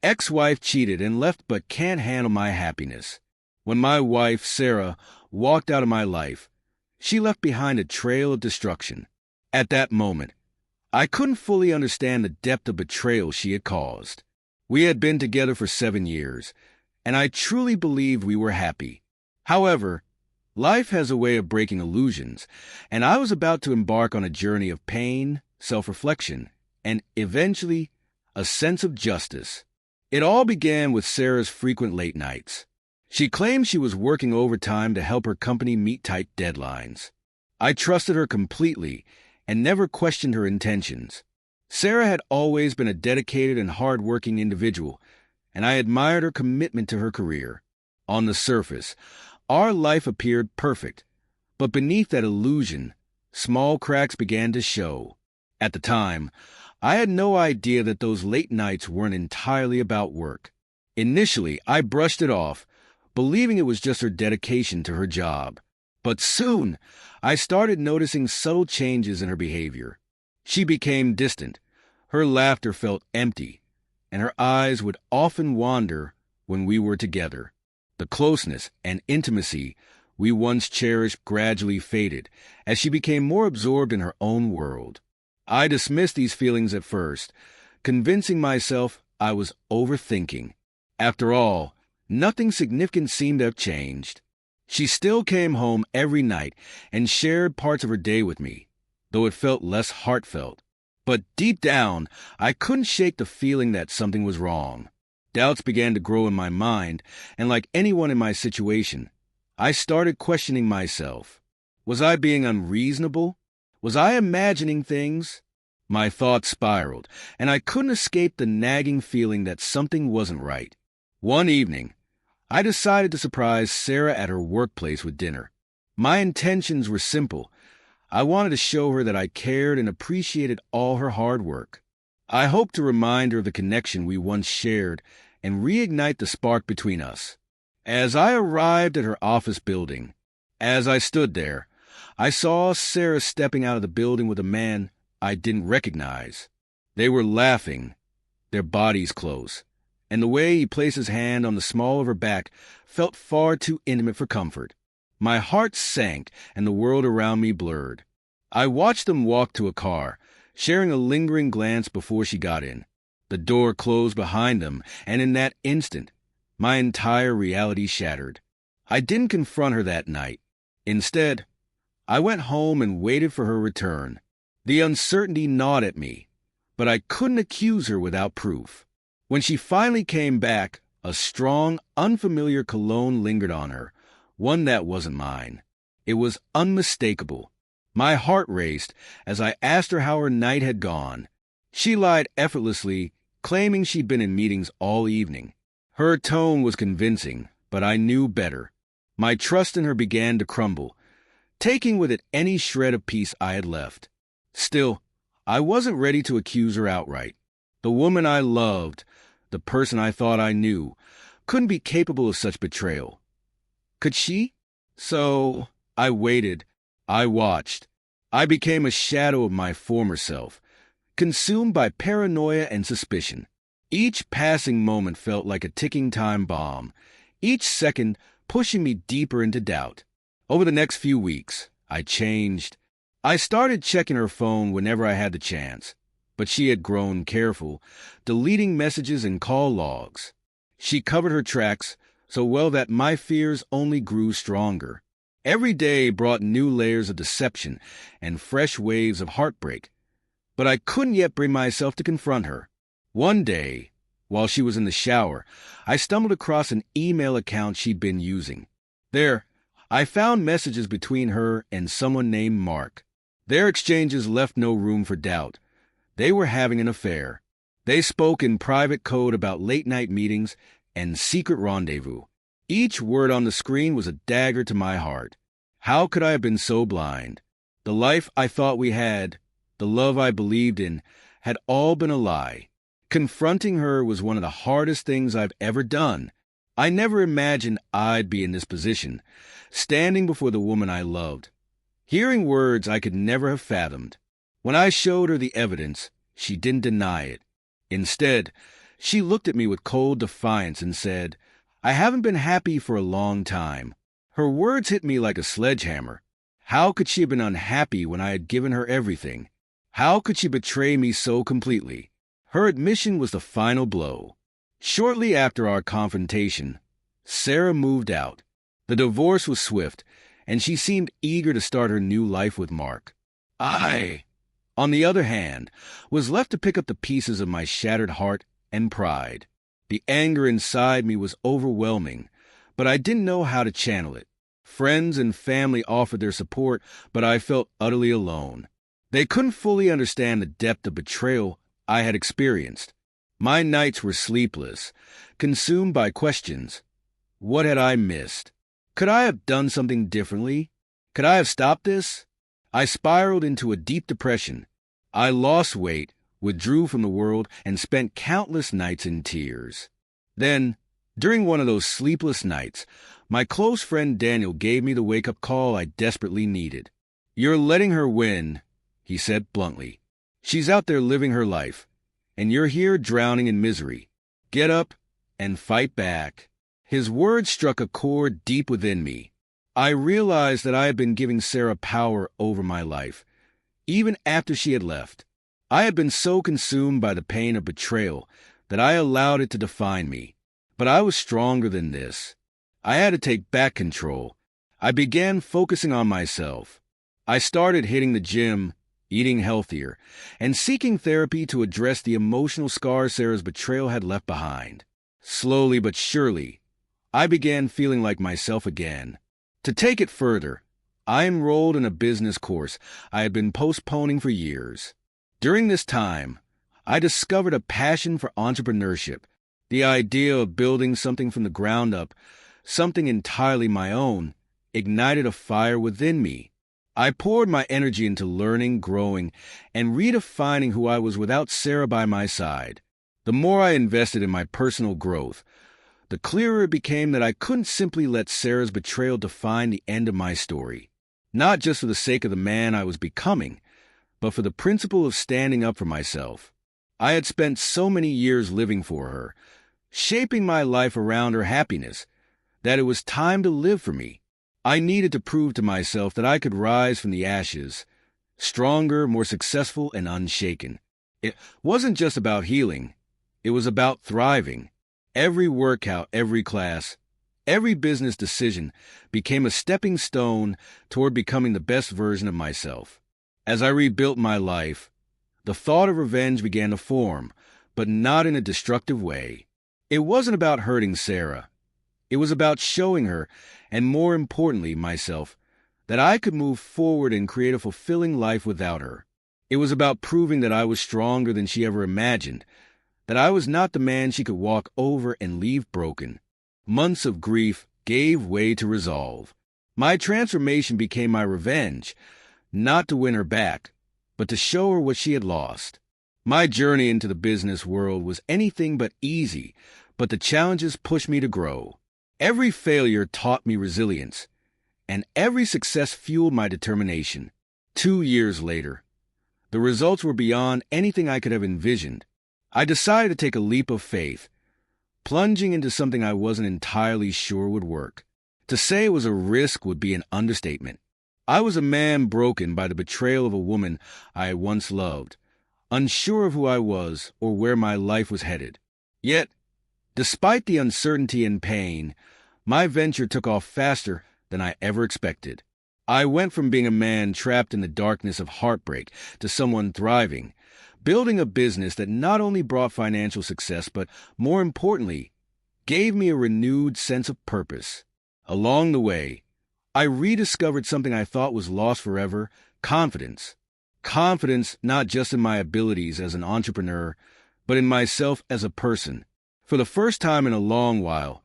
Ex-wife cheated and left but can't handle my happiness. When my wife, Sarah, walked out of my life, she left behind a trail of destruction. At that moment, I couldn't fully understand the depth of betrayal she had caused. We had been together for 7 years, and I truly believed we were happy. However, life has a way of breaking illusions, and I was about to embark on a journey of pain, self-reflection, and eventually a sense of justice. It all began with Sarah's frequent late nights. She claimed she was working overtime to help her company meet tight deadlines. I trusted her completely and never questioned her intentions. Sarah had always been a dedicated and hard-working individual, and I admired her commitment to her career. On the surface, our life appeared perfect, but beneath that illusion, small cracks began to show. At the time, I had no idea that those late nights weren't entirely about work. Initially, I brushed it off, believing it was just her dedication to her job. But soon, I started noticing subtle changes in her behavior. She became distant, her laughter felt empty, and her eyes would often wander when we were together. The closeness and intimacy we once cherished gradually faded as she became more absorbed in her own world. I dismissed these feelings at first, convincing myself I was overthinking. After all, nothing significant seemed to have changed. She still came home every night and shared parts of her day with me, though it felt less heartfelt. But deep down, I couldn't shake the feeling that something was wrong. Doubts began to grow in my mind, and like anyone in my situation, I started questioning myself. Was I being unreasonable? Was I imagining things? My thoughts spiraled, and I couldn't escape the nagging feeling that something wasn't right. One evening, I decided to surprise Sarah at her workplace with dinner. My intentions were simple. I wanted to show her that I cared and appreciated all her hard work. I hoped to remind her of the connection we once shared and reignite the spark between us. As I arrived at her office building, as I stood there, I saw Sarah stepping out of the building with a man I didn't recognize. They were laughing, their bodies close, and the way he placed his hand on the small of her back felt far too intimate for comfort. My heart sank and the world around me blurred. I watched them walk to a car, sharing a lingering glance before she got in. The door closed behind them, and in that instant, my entire reality shattered. I didn't confront her that night. Instead, I went home and waited for her return. The uncertainty gnawed at me, but I couldn't accuse her without proof. When she finally came back, a strong, unfamiliar cologne lingered on her, one that wasn't mine. It was unmistakable. My heart raced as I asked her how her night had gone. She lied effortlessly, claiming she'd been in meetings all evening. Her tone was convincing, but I knew better. My trust in her began to crumble, taking with it any shred of peace I had left. Still, I wasn't ready to accuse her outright. The woman I loved, the person I thought I knew, couldn't be capable of such betrayal. Could she? So I waited. I watched. I became a shadow of my former self, consumed by paranoia and suspicion. Each passing moment felt like a ticking time bomb, each second pushing me deeper into doubt. Over the next few weeks, I changed. I started checking her phone whenever I had the chance, but she had grown careful, deleting messages and call logs. She covered her tracks so well that my fears only grew stronger. Every day brought new layers of deception and fresh waves of heartbreak, but I couldn't yet bring myself to confront her. One day, while she was in the shower, I stumbled across an email account she'd been using. There, I found messages between her and someone named Mark. Their exchanges left no room for doubt. They were having an affair. They spoke in private code about late-night meetings and secret rendezvous. Each word on the screen was a dagger to my heart. How could I have been so blind? The life I thought we had, the love I believed in, had all been a lie. Confronting her was one of the hardest things I've ever done. I never imagined I'd be in this position, standing before the woman I loved, hearing words I could never have fathomed. When I showed her the evidence, she didn't deny it. Instead, She looked at me with cold defiance and said, "I haven't been happy for a long time." Her words hit me like a sledgehammer. How could she have been unhappy when I had given her everything? How could she betray me so completely? Her admission was the final blow. Shortly after our confrontation, Sarah moved out. The divorce was swift, and she seemed eager to start her new life with Mark. I, on the other hand, was left to pick up the pieces of my shattered heart and pride. The anger inside me was overwhelming, but I didn't know how to channel it. Friends and family offered their support, but I felt utterly alone. They couldn't fully understand the depth of betrayal I had experienced. My nights were sleepless, consumed by questions. What had I missed? Could I have done something differently? Could I have stopped this? I spiraled into a deep depression. I lost weight, withdrew from the world, and spent countless nights in tears. Then, during one of those sleepless nights, my close friend Daniel gave me the wake-up call I desperately needed. "You're letting her win," he said bluntly. "She's out there living her life, and you're here drowning in misery. Get up and fight back." His words struck a chord deep within me. I realized that I had been giving Sarah power over my life, even after she had left. I had been so consumed by the pain of betrayal that I allowed it to define me. But I was stronger than this. I had to take back control. I began focusing on myself. I started hitting the gym, eating healthier, and seeking therapy to address the emotional scars Sarah's betrayal had left behind. Slowly but surely, I began feeling like myself again. To take it further, I enrolled in a business course I had been postponing for years. During this time, I discovered a passion for entrepreneurship. The idea of building something from the ground up, something entirely my own, ignited a fire within me. I poured my energy into learning, growing, and redefining who I was without Sarah by my side. The more I invested in my personal growth, the clearer it became that I couldn't simply let Sarah's betrayal define the end of my story. Not just for the sake of the man I was becoming, but for the principle of standing up for myself. I had spent so many years living for her, shaping my life around her happiness, that it was time to live for me. I needed to prove to myself that I could rise from the ashes, stronger, more successful, and unshaken. It wasn't just about healing. It was about thriving. Every workout, every class, every business decision became a stepping stone toward becoming the best version of myself. As I rebuilt my life, the thought of revenge began to form, but not in a destructive way. It wasn't about hurting Sarah. It was about showing her, and more importantly, myself, that I could move forward and create a fulfilling life without her. It was about proving that I was stronger than she ever imagined, that I was not the man she could walk over and leave broken. Months of grief gave way to resolve. My transformation became my revenge, not to win her back, but to show her what she had lost. My journey into the business world was anything but easy, but the challenges pushed me to grow. Every failure taught me resilience, and every success fueled my determination. 2 years later, the results were beyond anything I could have envisioned. I decided to take a leap of faith, plunging into something I wasn't entirely sure would work. To say it was a risk would be an understatement. I was a man broken by the betrayal of a woman I had once loved, unsure of who I was or where my life was headed. Yet, despite the uncertainty and pain, my venture took off faster than I ever expected. I went from being a man trapped in the darkness of heartbreak to someone thriving, building a business that not only brought financial success, but more importantly, gave me a renewed sense of purpose. Along the way, I rediscovered something I thought was lost forever: confidence. Confidence not just in my abilities as an entrepreneur, but in myself as a person. For the first time in a long while,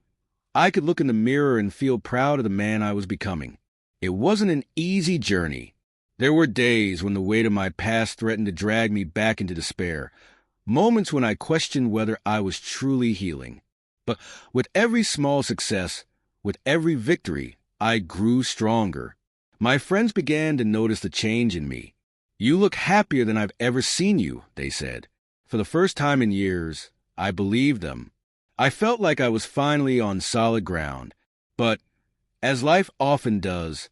I could look in the mirror and feel proud of the man I was becoming. It wasn't an easy journey. There were days when the weight of my past threatened to drag me back into despair, moments when I questioned whether I was truly healing. But with every small success, with every victory, I grew stronger. My friends began to notice the change in me. "You look happier than I've ever seen you," they said. For the first time in years, I believed them. I felt like I was finally on solid ground. But, as life often does,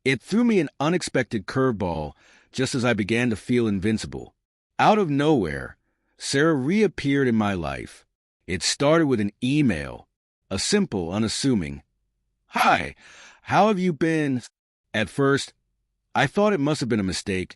it threw me an unexpected curveball just as I began to feel invincible. Out of nowhere, Sarah reappeared in my life. It started with an email, a simple, unassuming, "Hi, how have you been?" At first, I thought it must have been a mistake,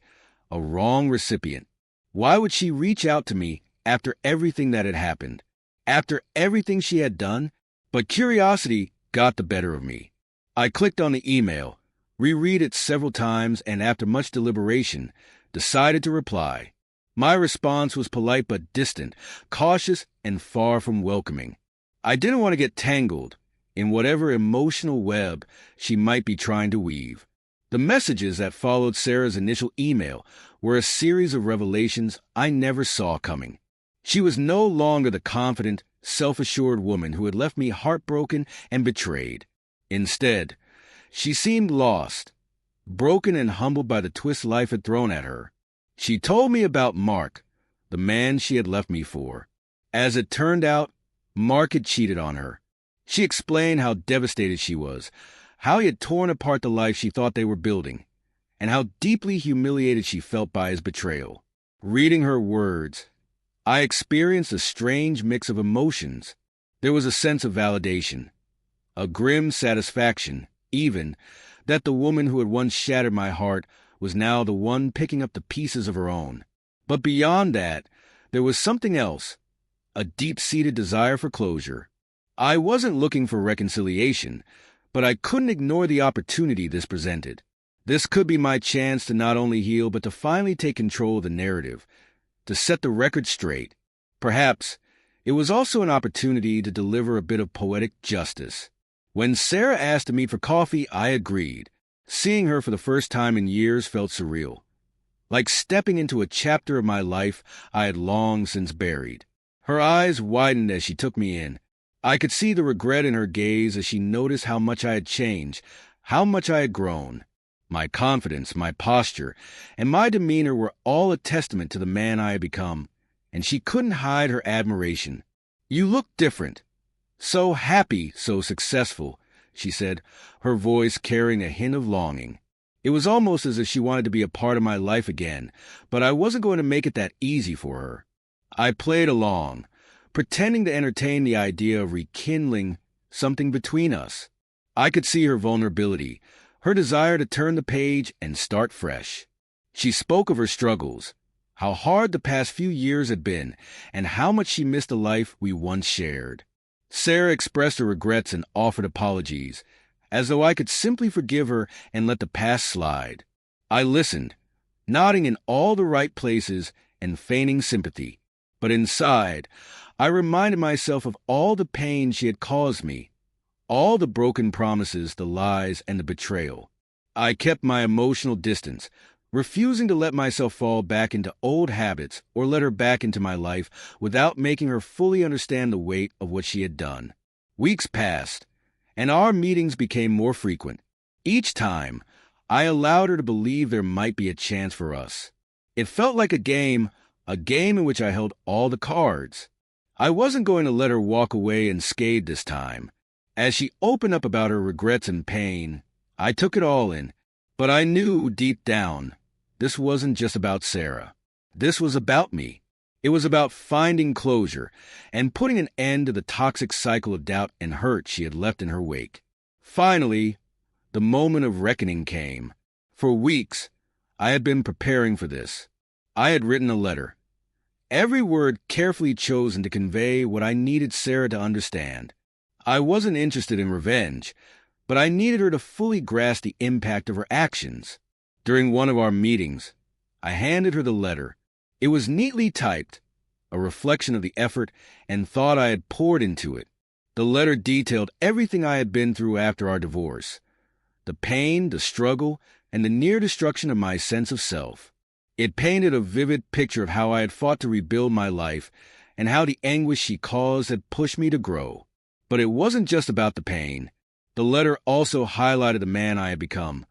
a wrong recipient. Why would she reach out to me after everything that had happened, after everything she had done? But curiosity got the better of me. I clicked on the email, reread it several times, and after much deliberation, decided to reply. My response was polite but distant, cautious and far from welcoming. I didn't want to get tangled in whatever emotional web she might be trying to weave. The messages that followed Sarah's initial email were a series of revelations I never saw coming. She was no longer the confident, self-assured woman who had left me heartbroken and betrayed. Instead, she seemed lost, broken and humbled by the twist life had thrown at her. She told me about Mark, the man she had left me for. As it turned out, Mark had cheated on her. She explained how devastated she was, how he had torn apart the life she thought they were building, and how deeply humiliated she felt by his betrayal. Reading her words, I experienced a strange mix of emotions. There was a sense of validation, a grim satisfaction, even, that the woman who had once shattered my heart was now the one picking up the pieces of her own. But beyond that, there was something else, a deep-seated desire for closure. I wasn't looking for reconciliation, but I couldn't ignore the opportunity this presented. This could be my chance to not only heal, but to finally take control of the narrative, to set the record straight. Perhaps it was also an opportunity to deliver a bit of poetic justice. When Sarah asked to meet for coffee, I agreed. Seeing her for the first time in years felt surreal, like stepping into a chapter of my life I had long since buried. Her eyes widened as she took me in. I could see the regret in her gaze as she noticed how much I had changed, how much I had grown. My confidence, my posture, and my demeanor were all a testament to the man I had become, and she couldn't hide her admiration. "You look different. So happy, so successful," she said, her voice carrying a hint of longing. It was almost as if she wanted to be a part of my life again, but I wasn't going to make it that easy for her. I played along, pretending to entertain the idea of rekindling something between us. I could see her vulnerability, her desire to turn the page and start fresh. She spoke of her struggles, how hard the past few years had been, and how much she missed the life we once shared. Sarah expressed her regrets and offered apologies, as though I could simply forgive her and let the past slide. I listened, nodding in all the right places and feigning sympathy. But inside, I reminded myself of all the pain she had caused me, all the broken promises, the lies, and the betrayal. I kept my emotional distance, refusing to let myself fall back into old habits or let her back into my life without making her fully understand the weight of what she had done. Weeks passed, and our meetings became more frequent. Each time, I allowed her to believe there might be a chance for us. It felt like a game in which I held all the cards. I wasn't going to let her walk away unscathed this time. As she opened up about her regrets and pain, I took it all in, but I knew deep down this wasn't just about Sarah. This was about me. It was about finding closure and putting an end to the toxic cycle of doubt and hurt she had left in her wake. Finally, the moment of reckoning came. For weeks, I had been preparing for this. I had written a letter, every word carefully chosen to convey what I needed Sarah to understand. I wasn't interested in revenge, but I needed her to fully grasp the impact of her actions. During one of our meetings, I handed her the letter. It was neatly typed, a reflection of the effort and thought I had poured into it. The letter detailed everything I had been through after our divorce, the pain, the struggle, and the near destruction of my sense of self. It painted a vivid picture of how I had fought to rebuild my life and how the anguish she caused had pushed me to grow. But it wasn't just about the pain. The letter also highlighted the man I had become,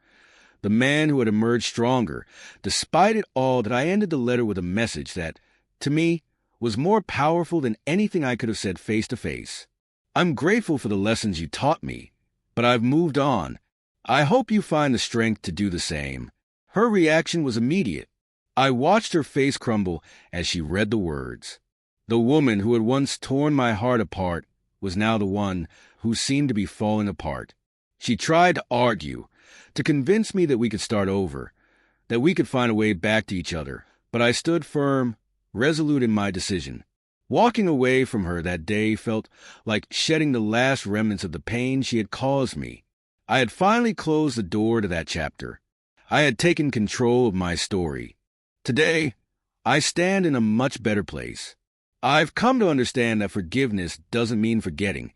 the man who had emerged stronger. Despite it all, that I ended the letter with a message that, to me, was more powerful than anything I could have said face to face. I'm grateful for the lessons you taught me, but I've moved on. I hope you find the strength to do the same." Her reaction was immediate. I watched her face crumble as she read the words. The woman who had once torn my heart apart was now the one who seemed to be falling apart. She tried to argue, to convince me that we could start over, that we could find a way back to each other, but I stood firm, resolute in my decision. Walking away from her that day felt like shedding the last remnants of the pain she had caused me. I had finally closed the door to that chapter. I had taken control of my story. Today, I stand in a much better place. I've come to understand that forgiveness doesn't mean forgetting.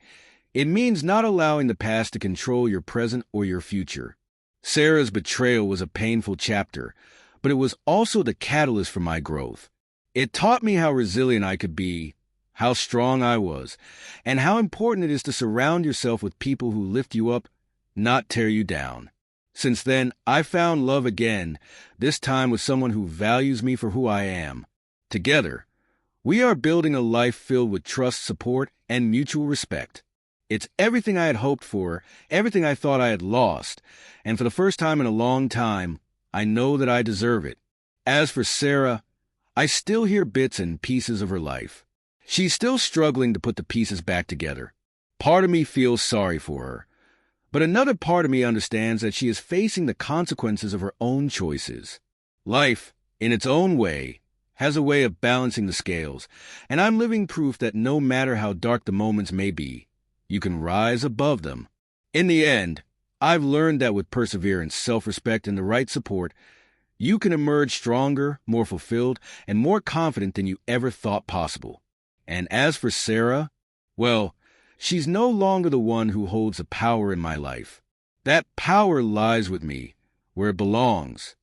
It means not allowing the past to control your present or your future. Sarah's betrayal was a painful chapter, but it was also the catalyst for my growth. It taught me how resilient I could be, how strong I was, and how important it is to surround yourself with people who lift you up, not tear you down. Since then, I found love again, this time with someone who values me for who I am. Together, we are building a life filled with trust, support, and mutual respect. It's everything I had hoped for, everything I thought I had lost, and for the first time in a long time, I know that I deserve it. As for Sarah, I still hear bits and pieces of her life. She's still struggling to put the pieces back together. Part of me feels sorry for her, but another part of me understands that she is facing the consequences of her own choices. Life, in its own way, has a way of balancing the scales, and I'm living proof that no matter how dark the moments may be, you can rise above them. In the end, I've learned that with perseverance, self-respect, and the right support, you can emerge stronger, more fulfilled, and more confident than you ever thought possible. And as for Sarah, well, she's no longer the one who holds the power in my life. That power lies with me, where it belongs,